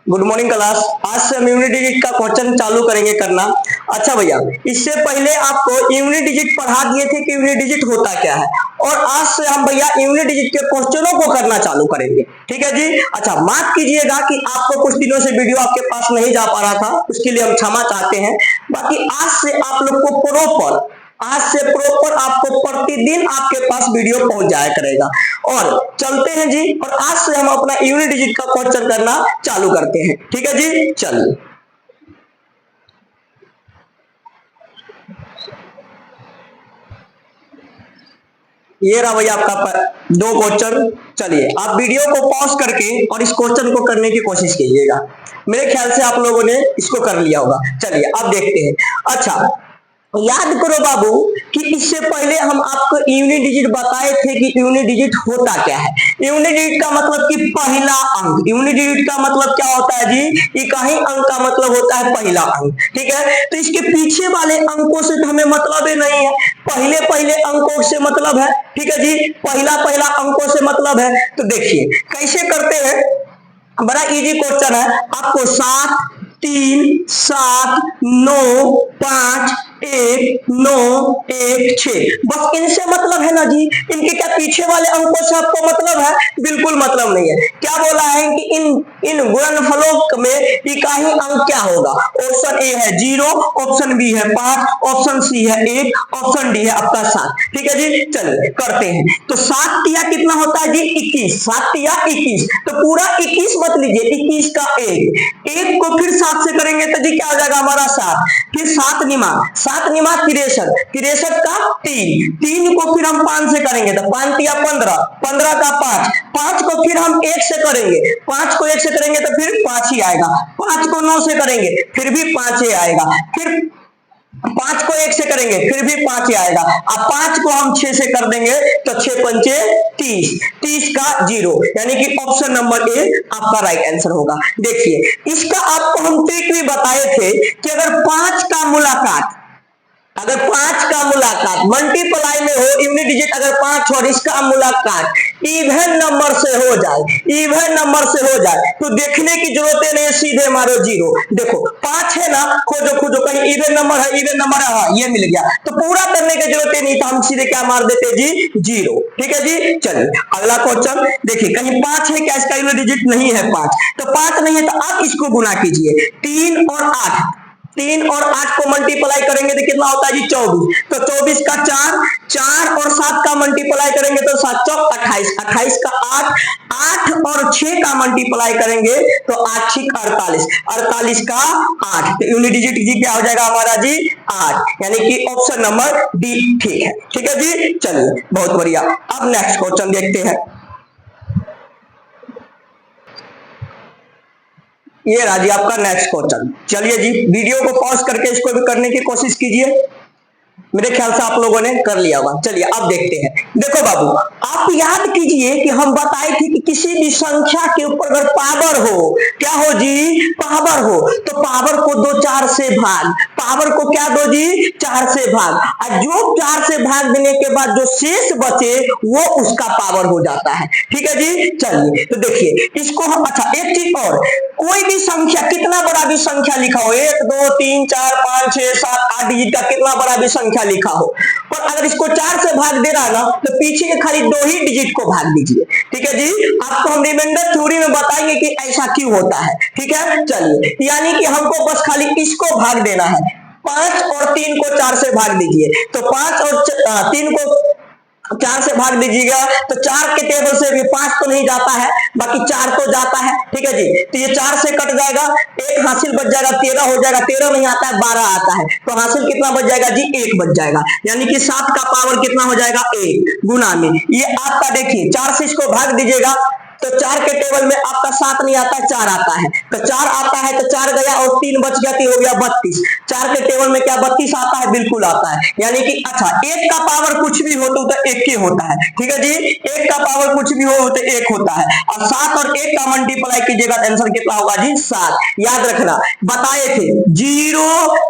Good morning class. आज से हम यूनिट डिजिट का क्वेश्चन चालू करेंगे करना। अच्छा भैया, इससे पहले आपको यूनिट डिजिट पढ़ा दिए थे कि यूनिट डिजिट होता क्या है, और आज से हम भैया यूनिट डिजिट के क्वेश्चनों को करना चालू करेंगे। ठीक है जी। अच्छा, माफ कीजिएगा कि आपको कुछ दिनों से वीडियो आपके पास नहीं जा पा रहा था, उसके लिए हम क्षमा चाहते हैं। बाकी आज से आप लोग को प्रॉपर आपको प्रतिदिन आपके पास वीडियो पहुंच जाया करेगा। और चलते हैं जी, और आज से हम अपना यूनिट डिजिट का क्वेश्चन करना चालू करते हैं। ठीक है जी, चलिए। ये रहा भैया आपका दो क्वेश्चन। चलिए, आप वीडियो को पॉज करके और इस क्वेश्चन को करने की कोशिश कीजिएगा। मेरे ख्याल से आप लोगों ने इसको कर लिया होगा। चलिए अब देखते हैं। अच्छा, याद करो बाबू कि इससे पहले हम आपको यूनिट डिजिट बताए थे कि यूनिट डिजिट होता क्या है। यूनिट डिजिट का मतलब कि पहला अंक। यूनिट डिजिट का मतलब क्या होता है जी? इकाई अंक का मतलब होता है पहला अंक। ठीक है, तो इसके पीछे वाले अंकों से तो हमें मतलब ही नहीं है, पहले पहले अंकों से मतलब है। ठीक है जी, पहला पहला अंकों से मतलब है। तो देखिए कैसे करते हैं, बड़ा इजी क्वेश्चन है। आपको 7 3 7 9 5 1 9 1 6, बस इनसे मतलब है ना जी। इनके क्या पीछे वाले अंकों से आपको मतलब है? बिल्कुल मतलब नहीं है। क्या बोला है कि इन गुणनफलों में इकाई अंक क्या होगा? ऑप्शन ए है 0, ऑप्शन बी है 5, ऑप्शन सी है 1, ऑप्शन डी है आपका 7। ठीक है जी, चलिए करते हैं। तो 7 तिया कितना होता है जी? 21। 7 तिया 21, तो पूरा 21 मत लीजिए, 21 का 1 को फिर 7 से करेंगे तो जी क्या हो जाएगा हमारा 7। फिर 7 निमा 63, 63 का 3 को फिर हम 5 से करेंगे तो 5 तिया 15, 15 का 5 को फिर हम 1 से करेंगे, 5 को 1 से करेंगे तो फिर 5 ही आएगा। 5 को 9 से करेंगे फिर भी 5 ही आएगा। फिर 5 को 1 से करेंगे फिर भी 5 ही आएगा। अब 5 को हम 6 से कर देंगे तो 6 पंचे 30, 30 का 0, यानी कि ऑप्शन नंबर ए आपका राइट आंसर होगा। देखिए, इसका आपको हम ट्रिक भी बताए थे कि अगर 5 का मुलाकात मल्टीप्लाई में हो, यूनिट डिजिट अगर 5 और इसका मुलाकात इवन नंबर से हो जाए तो देखने की जरूरत नहीं, सीधे मारो 0। देखो 5 है ना, खोजो कहीं इवन नंबर है, हाँ ये मिल गया, तो पूरा करने की जरूरत नहीं, तो हम सीधे क्या मार देते जी? 0। ठीक है जी, चलिए अगला क्वेश्चन देखिए। कहीं 5 है क्या? इसका यूनिट डिजिट नहीं है 5, तो 5 नहीं है तो आप इसको गुना कीजिए। 3 और 8 को मल्टीप्लाई करेंगे तो कितना होता है जी? 24। तो 24 का 4 और 7 का मल्टीप्लाई करेंगे तो 7 चौक 28, 28 का 8 और 6 का मल्टीप्लाई करेंगे तो 8 6 48, 48 का 8, तो यूनिट डिजिट जी क्या हो जाएगा हमारा जी? 8, यानी कि ऑप्शन नंबर डी ठीक है। ठीक है जी, चलिए बहुत बढ़िया। अब नेक्स्ट क्वेश्चन देखते हैं। ये रहा जी आपका नेक्स्ट क्वेश्चन। चलिए जी, वीडियो को पॉज करके इसको भी करने की कोशिश कीजिए। मेरे ख्याल से आप लोगों ने कर लिया होगा। चलिए अब देखते हैं। देखो बाबू, आप याद कीजिए कि हम बताए थे कि किसी भी संख्या के ऊपर अगर पावर हो, क्या हो जी? पावर हो, तो पावर को दो 4 से भाग, पावर को क्या दो जी? 4 से भाग, और जो 4 से भाग देने के बाद जो शेष बचे वो उसका पावर हो जाता है। ठीक है जी, चलिए तो देखिए इसको हम, अच्छा एक चीज और, कोई भी संख्या, कितना बड़ा भी संख्या लिखा हो, 1 2 3 4 5 6 7 8 डिजिट का कितना बड़ा भी संख्या लिखा हो, पर अगर इसको 4 से भाग दे रहा ना, तो पीछे के खाली 2 ही डिजिट को भाग दीजिए। ठीक है जी, आपको हम रिमाइंडर थ्योरी में बताएंगे कि ऐसा क्यों होता है। ठीक है, चलिए यानी कि हमको बस खाली इसको भाग देना है। 5 और 3 को 4 से भाग दीजिए, तो 5 और 3 को 4 से भाग दीजिएगा तो 4 के टेबल से भी 5 तो नहीं जाता है, बाकी 4 तो जाता है। ठीक है जी, तो ये 4 से कट जाएगा, 1 हासिल बच जाएगा, 13 हो जाएगा, 13 नहीं आता है 12 आता है, तो हासिल कितना बच जाएगा जी? 1 बच जाएगा, यानी कि 7 का पावर कितना हो जाएगा? 1 गुना में ये आपका, देखिए 4 से इसको भाग दीजिएगा तो 4 के टेबल में आपका 7 नहीं आता है, 4 आता है, तो 4 आता है तो 4 गया और 3 बच गया, हो गया 32। 4 के टेबल में क्या 32 आता है? बिल्कुल आता है, यानी कि अच्छा 1 का पावर कुछ भी हो तो 1 ही होता है। ठीक है जी, 1 का पावर कुछ भी हो तो 1 होता है, और 7 और 1 का मल्टीप्लाई कीजिएगा तो आंसर कितना होगा जी? 7। याद रखना, बताए थे 0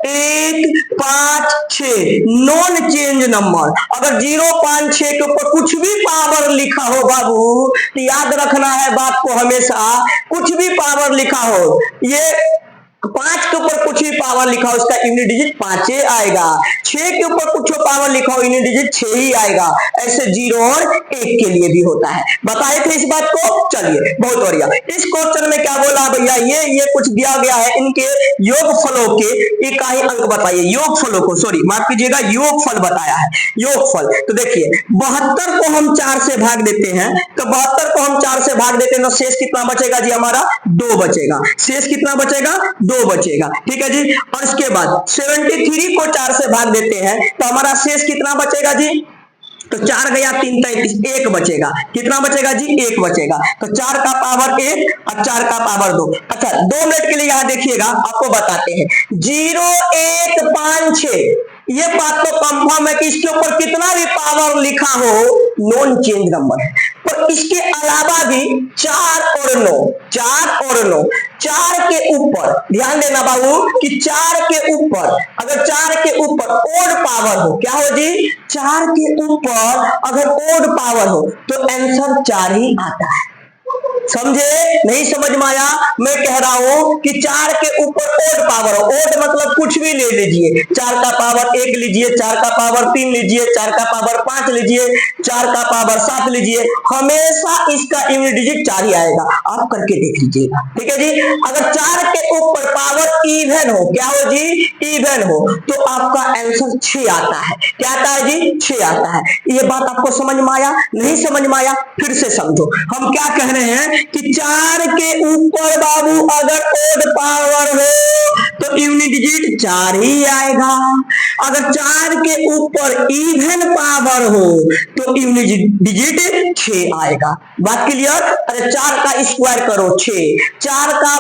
1 5 6 नॉन चेंज नंबर, अगर 0 5 6 के ऊपर कुछ भी पावर लिखा हो बाबू, तो याद रखना रखना है बात को हमेशा, कुछ भी पावर लिखा हो, ये 5 के ऊपर कुछ भी पावर लिखा हो इसका यूनिट डिजिट 5 आएगा, 6 के ऊपर कुछ पावर लिखा हो यूनिट डिजिट 6 ही आएगा। ऐसे 0 और 1 के लिए भी होता है। बताए थे इस बात को। चलिए बहुत बढ़िया। इस क्वेश्चन में क्या बोला भैया, ये कुछ दिया गया है, इनके योग फलों के इकाई अंक बताइए। योग फलों को, सॉरी माफ कीजिएगा, योग फल बताया है, योग फल। तो देखिए 72 को हम 4 से भाग देते हैं, तो 72 को हम 4 से भाग देते हैं तो शेष कितना बचेगा जी हमारा, 2 बचेगा। शेष कितना बचेगा, 2 बचेगा। ठीक है जी। और इसके बाद 73 को 4 से भाग देते हैं तो हमारा शेष कितना बचेगा जी, तो 4 गया 3 33, 1 बचेगा। कितना बचेगा जी, 1 बचेगा। तो 4 का पावर 1 और 4 का पावर 2। अच्छा 2 मिनट के लिए यहां देखिएगा, आपको बताते हैं 0 1 5 6, ये बात तो कंफर्म है कि इसके ऊपर कितना भी पावर लिखा हो नॉन चेंज नंबर है। पर इसके अलावा भी 4 और 9, 4 और 9, 4 के ऊपर ध्यान देना बाबू कि 4 के ऊपर, अगर 4 के ऊपर ओड पावर हो, क्या हो जी, 4 के ऊपर अगर ओड पावर हो तो आंसर 4 ही आता है। समझे, नहीं समझ में आया? मैं कह रहा हूं कि 4 के ऊपर ओड पावर हो, ओड मतलब कुछ भी ले लीजिए, 4 का पावर 1 लीजिए, 4 का पावर 3 लीजिए, 4 का पावर 5 लीजिए, 4 का पावर 7 लीजिए, हमेशा इसका यूनिट डिजिट 4 ही आएगा। आप करके देख लीजिएगा। ठीक है जी। अगर 4 के ऊपर पावर इवन हो, क्या हो जी, इवन हो, तो आपका आंसर 6 आता है। क्या आता है जी, 6 आता है। ये बात आपको समझ में आया? नहीं समझ में आया? फिर से समझो, हम क्या कह रहे हैं कि 4 के ऊपर बाबू अगर ओड पावर हो तो यूनिट डिजिट 4 ही आएगा। अगर 4 के ऊपर इवन पावर हो तो यूनिट डिजिट 6 आएगा। बात क्लियर? अरे 4 का स्क्वायर करो 6, 4 का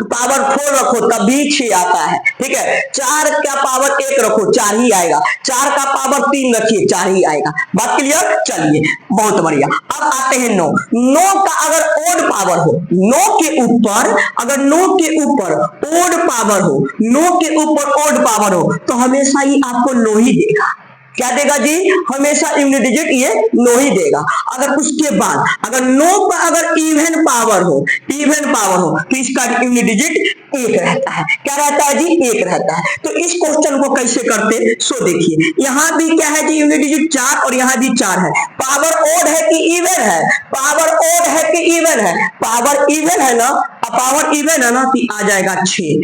पावर 4 रखो तब भी 6 आता है। ठीक है। 4 का पावर 1 रखो 4 ही आएगा, 4 का पावर 3 रखिए 4 ही आएगा। बात क्लियर? चलिए बहुत बढ़िया। अब आते हैं 9। 9 का अगर ओड पावर हो, 9 के ऊपर अगर 9 के ऊपर ओड पावर हो, 9 के ऊपर ओड पावर हो तो हमेशा ही आपको 9 ही देगा। क्या देगा जी, हमेशा यूनिट डिजिट ये 9 ही देगा। अगर उसके बाद अगर 9 का अगर इवन पावर हो, इवन पावर हो तो इसका यूनिट डिजिट 1 रहता है। क्या रहता है जी, 1 रहता है। तो इस क्वेश्चन को कैसे करते, सो देखिए यहां भी क्या है जी, यूनिट डिजिट 4 और यहां भी 4 है। पावर ओड है कि इवन है, पावर ओड है कि इवन है, पावर इवन है ना, पावर इवन है ना तो आ जाएगा 6।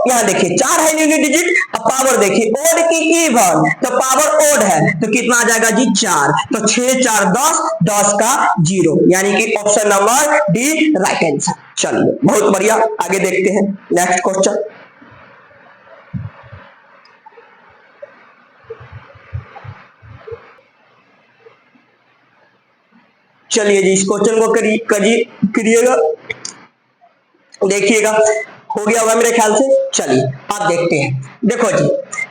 यहां देखिए 4 है यूनिट डिजिट, अब पावर देखिए ओड की इवन, तो पावर ओड है तो कितना आ जाएगा जी 4, तो 6 4 10, 10 का 0, यानी कि option number D right answer. चलिए बहुत बढ़िया, आगे देखते हैं नेक्स्ट क्वेश्चन। चलिए जी इस क्वेश्चन को करिएगा, देखिएगा हो गया होगा मेरे ख्याल से। चलिए आप देखते हैं। देखो जी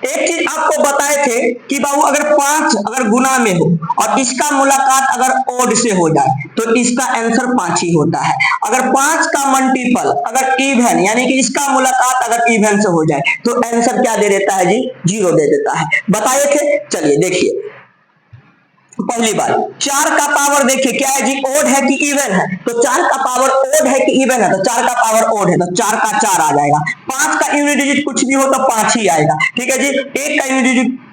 एक चीज आपको बताए थे कि बाबू अगर 5 अगर गुना में हो और इसका मुलाकात अगर ओड से हो जाए तो इसका आंसर 5 ही होता है। अगर 5 का मल्टीपल अगर इवन यानी कि इसका मुलाकात अगर इवन से हो जाए तो आंसर क्या दे देता है जी, 0 दे देता है। बताए थे। चलिए देखिए पहली बात 4 का पावर देखिए क्या है जी, ओड है कि इवन है, तो 4 का पावर ओड है कि इवन है, तो 4 का पावर ओड है तो 4 का 4 आ जाएगा। 5 का यूनिट डिजिट कुछ भी हो तो 5 ही आएगा। ठीक है जी। 1 का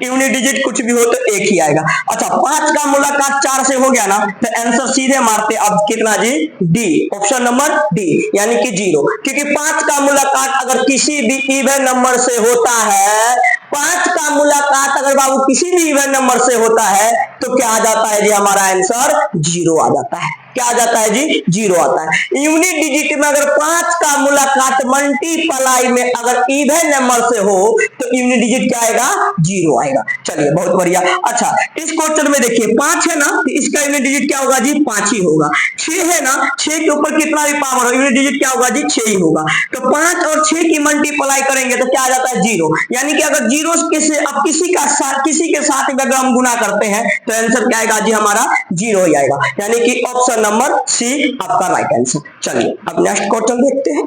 यूनिट डिजिट कुछ भी हो तो 1 ही आएगा। अच्छा 5 का मुलाकात 4 से हो गया ना तो आंसर सीधे मारते अब कितना जी, डी, ऑप्शन नंबर डी, यानी कि 0, क्योंकि 5 का मुलाकात अगर किसी भी इवन नंबर से होता है, 5 का मुलाकात अगर बाबू किसी भी इवन नंबर से होता है तो क्या आ जाता है जी, हमारा आंसर 0 आ जाता है। क्या आ जाता है जी, 0 आता है। यूनिट डिजिट में अगर 5 का मुलाकात मल्टीप्लाई में अगर इवन नंबर से हो तो यूनिट डिजिट क्या आएगा, 0 आएगा। चलिए बहुत बढ़िया। अच्छा इस क्वेश्चन में देखिए 5 है ना तो इसका यूनिट डिजिट क्या होगा जी, 5 ही होगा। 6 है ना, 6 के ऊपर कितना भी पावर हो यूनिट डिजिट क्या होगा जी, 6 ही होगा। तो 5 और 6 की मल्टीप्लाई करेंगे तो क्या आ जाता है 0, यानी कि अगर 0 अब किसी के साथ अगर हम गुना करते हैं तो आंसर क्या आएगा जी, हमारा 0 ही आएगा, यानी कि ऑप्शन नंबर सी आपका राइट आंसर। चलिए अब नेक्स्ट क्वेश्चन देखते हैं।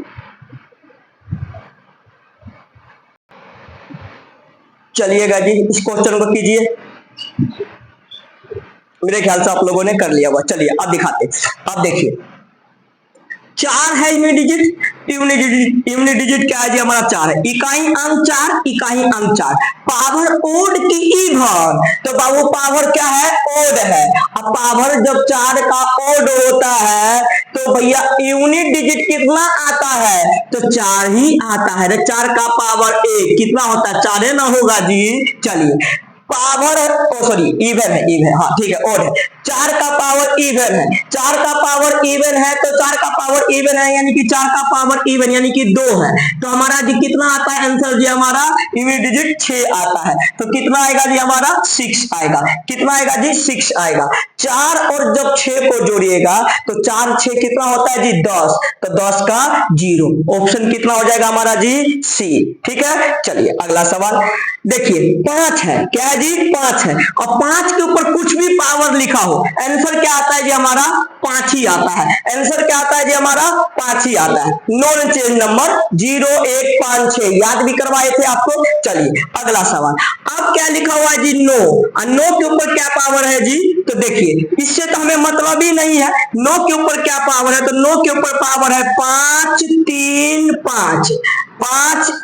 चलिएगा जी इस क्वेश्चन को कीजिए, मेरे ख्याल से आप लोगों ने कर लिया हुआ। चलिए अब दिखाते, अब देखिए 4 है यूनिट डिजिट, यूनिट डिजिट क्या है जी हमारा 4 है, इकाई अंक 4, इकाई अंक 4, पावर ओड की इवन, तो बाबू पावर क्या है, ओड है। अब पावर जब 4 का ओड होता है तो भैया यूनिट डिजिट कितना आता है, तो 4 ही आता है। 4 का पावर 1 कितना होता है, 4 ना होगा जी। चलिए पावर सॉरी इवन है, इवन, हाँ ठीक है, और है 4 का पावर इवन है, 4 का पावर इवन है, तो 4 का पावर इवन है यानी कि 4 का पावर इवन यानी कि 2 है, तो हमारा जी कितना आता है आंसर जी हमारा यूनिट डिजिट 6 आता है। तो कितना आएगा जी हमारा 6 आएगा, कितना आएगा जी 6 आएगा। 4 और जब 6 को जोड़िएगा तो 4 6 कितना होता है जी 10, तो 10 का 0, ऑप्शन कितना हो जाएगा हमारा जी सी। ठीक है, चलिए अगला सवाल देखिए, 5 है, क्या है जी 5 है, और 5 के ऊपर कुछ भी पावर लिखा हो, आंसर क्या आता है जी हमारा 5 ही आता है, आंसर क्या आता है जी हमारा 5 ही आता है। नॉन चेंज नंबर 0 1 5 6 याद भी करवाए थे आपको। चलिए अगला सवाल, अब क्या लिखा हुआ है जी नो, और नो के ऊपर क्या पावर है जी, तो देखिए इससे तो हमें मतलब ही नहीं है, नो के ऊपर क्या पावर है, तो नो के ऊपर पावर है 5 3 5, 5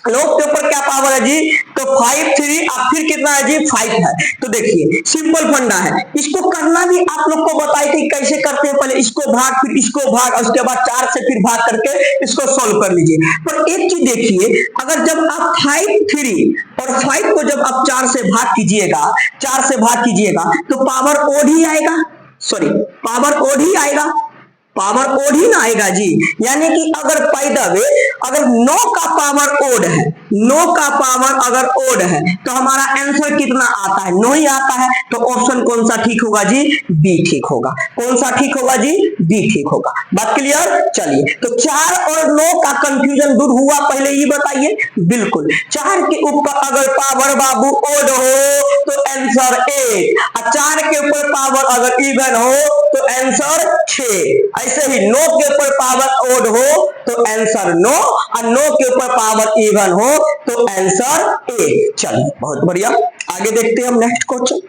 लोग के ऊपर क्या पावर है जी, तो 5 3 अब फिर कितना है जी 5 है। तो देखिए सिंपल फंडा है, इसको करना भी आप लोग को बताए थे कैसे करते हैं, पहले इसको भाग फिर इसको भाग, उसके बाद 4 से फिर भाग करके इसको सॉल्व कर लीजिए। पर एक चीज देखिए, अगर जब आप 5 3 और 5 को जब आप 4 से भाग कीजिएगा, 4 से भाग कीजिएगा तो पावर ओड ही आएगा, सॉरी पावर ओड ही आएगा, पावर ओड ही ना आएगा जी। यानी कि अगर पैदा वे अगर 9 का पावर ओड है, 9 का पावर अगर ओड है तो हमारा आंसर कितना आता है, 9 ही आता है। तो ऑप्शन कौन सा ठीक होगा जी, बी ठीक होगा। कौन सा ठीक होगा जी, बी ठीक होगा। बात क्लियर। चलिए तो 4 और 9 का कंफ्यूजन दूर हुआ, पहले ये बताइए। बिल्कुल 4 के ऊपर अगर पावर बाबू ओड हो तो आंसर 8, और 4 के ऊपर पावर अगर इवन हो तो आंसर 6। ऐसे ही 9 के ऊपर पावर ओड हो तो आंसर 9, और 9 के ऊपर पावर इवन हो तो आंसर 8। चलिए बहुत बढ़िया, आगे देखते हैं हम नेक्स्ट क्वेश्चन।